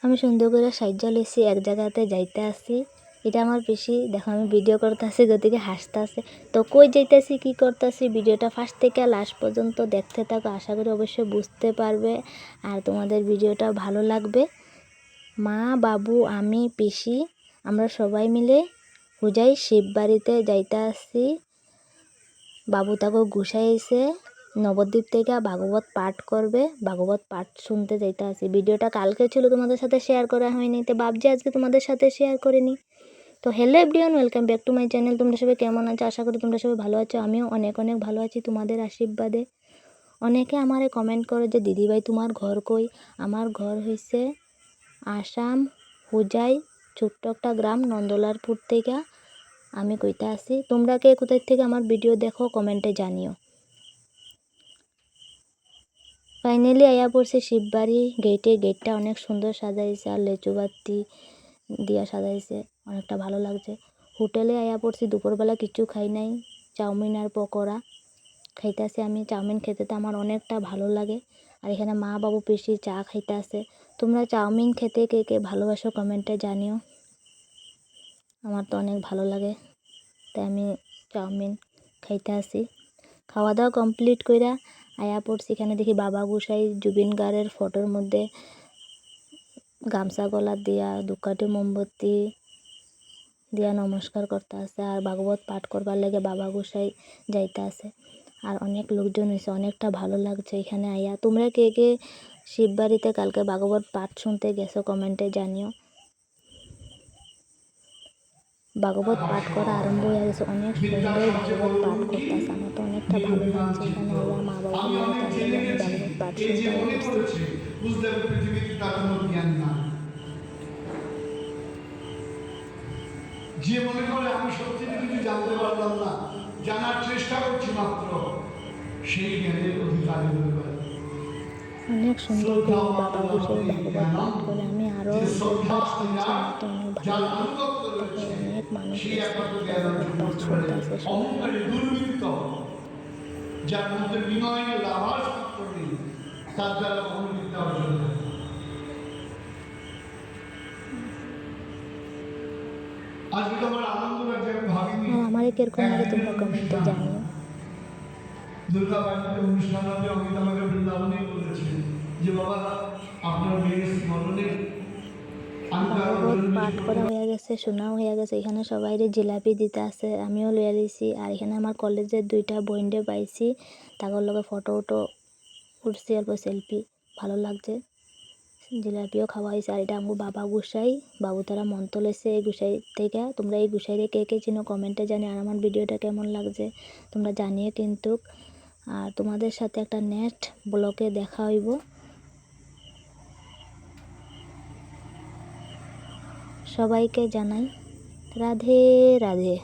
আমি সুন্দর করে সাইজা লইছি, এক জায়গাতে যাইতে আসি। এটা আমার পিসি, দেখো আমি ভিডিও করতেছি, গতিকে হাসতেছে। তো কই যাইতেছি, কি করতেছি, ভিডিওটা ফার্স্ট থেকে লাস্ট পর্যন্ত দেখতে থাকো। আশা করি অবশ্যই বুঝতে পারবে আর তোমাদের ভিডিওটা ভালো লাগবে। মা, বাবু, আমি, পিসি আমরা সবাই মিলে হুজাই শিব বাড়িতে যাইতে আসছি। বাবু তাকে গুছাইছে, নবদ্বীপ থেকে ভাগবত পাঠ করবে, ভাগবত পাঠ শুনতে যাইতে আসি। ভিডিওটা কালকে ছিল, তোমাদের সাথে শেয়ার করা হয়নি, তো ভাবছি আজকে তোমাদের সাথে শেয়ার করে নিই। তো hello everyone, welcome back to my channel. তোমরা সবাই কেমন আছো? আশা করি তোমরা সবাই ভালো আছো। আমিও অনেক অনেক ভালো আছি তোমাদের আশীর্বাদে। অনেকে আমারে কমেন্ট করে যে দিদিভাই তোমার ঘর কই? আমার ঘর হইছে আসাম, হুজাই, ছোট্ট একটা গ্রাম নন্দলারপুর থেকে আমি কইতে আসি। তোমরা কে কোথায় থেকে আমার ভিডিও দেখো কমেন্টে জানিও। ফাইনালি আয়া পড়ছে শিববাড়ি গেটে। গেটটা অনেক সুন্দর সাজাইছে আর লেচু বাতি দিয়া সাজাইছে, অনেকটা ভালো লাগছে। হোটেলে আয়া পড়ছি, দুপুরবেলা কিছু খাই নাই, চাউমিন আর পকোড়া খাইতেছে। আমি চাউমিন খেতে তো আমার অনেকটা ভালো লাগে। আর এখানে মা, বাবু, পিসি চা খাইতে আছে। তোমরা চাউমিন খেতে কে কে ভালোবাসো কমেন্টে জানিও। আমার তো অনেক ভালো লাগে, তাই আমি চাউমিন খাইতে আসি। খাওয়া দাওয়া কমপ্লিট কইরা আয়া পড়ছি। এখানে দেখি বাবা গোসাই জুবিন গার্গের ফটোর মধ্যে গামছা গলা দিয়া ধূপকাঠি মোমবাতি দিয়া নমস্কার করতে আছে আর ভাগবত পাঠ করবার লাগে বাবা গোসাই যাইতে আছে। আর অনেক লোকজন হয়েছে, অনেকটা ভালো লাগছে এখানে আইয়া। তোমরা কে কে শিববাড়িতে কালকে ভাগবত পাঠ শুনতে গেছো কমেন্টে জানিও। ভাগবত পাঠ করা আরম্ভ হয়ে গেছে, অনেক সুন্দর ভাগবত পাঠ করতেছে। আমার তো অনেকটা ভালো লাগছে এখানে আইয়া মা বাবার লাগে, তার লাগে আমি ভাগবত পাঠ শুনতে আইয়া পড়ছি। যে মনে করে আমি সত্যিটা কিছু জানতে পারলাম না, জানার চেষ্টা করছি মাত্র, সেই জ্ঞানের অধিকারী হতে পারে। অনেক সুন্দর করে বাবা গোসাই ভাগবত পাঠ করে, আমি আরও কয়েকবার শুনছি, আমার তো অনেক ভালো লাগে। দেখো অনেক মানুষ এসে ভাগবত পাঠ শুনতে আসে সবাই। যার মধ্যে বিনয়ের লাভার সূত্র নেই, তার দ্বারা মনোবিদ্যা অর্জন করে। আজকে তোমার আনন্দ লাগছে, আমি ভাবিনি। আমারে কিরকম লাগে তোমরা কমেন্টে জানিও। দুর্গা বাড়িতে অনুষ্ঠান হবে, অমিত আমাকে বৃন্দাবনেই বলেছেন যে বাবা আপনার মেয়ের স্মরণে ভাগবত পাঠ করা হয়ে গেছে, শোনাও হয়ে গেছে। এখানে সবাই জিলাপি দিতে আছে, আমিও লইয়া দিয়েছি। আর এখানে আমার কলেজের দুইটা বইন্ডে পাইছি, তাদের লগে ফটো উটো উঠছি, অল্প সেলফি ভালো লাগছে। জিলাপিও খাওয়া হয়েছে। আর এটা আমার বাবা গোসাই, বাবু তারা মন্ত্র লেছে এই গোসাই থেকে। তোমরা এই গোসাইরে কে কে চিনো কমেন্টে জানি। আর আমার ভিডিওটা কেমন লাগছে তোমরা জানিয়ে কিন্তু। আর তোমাদের সাথে একটা নেক্সট ব্লগে দেখা হইব। সবাইকে জানাই রাধে রাধে।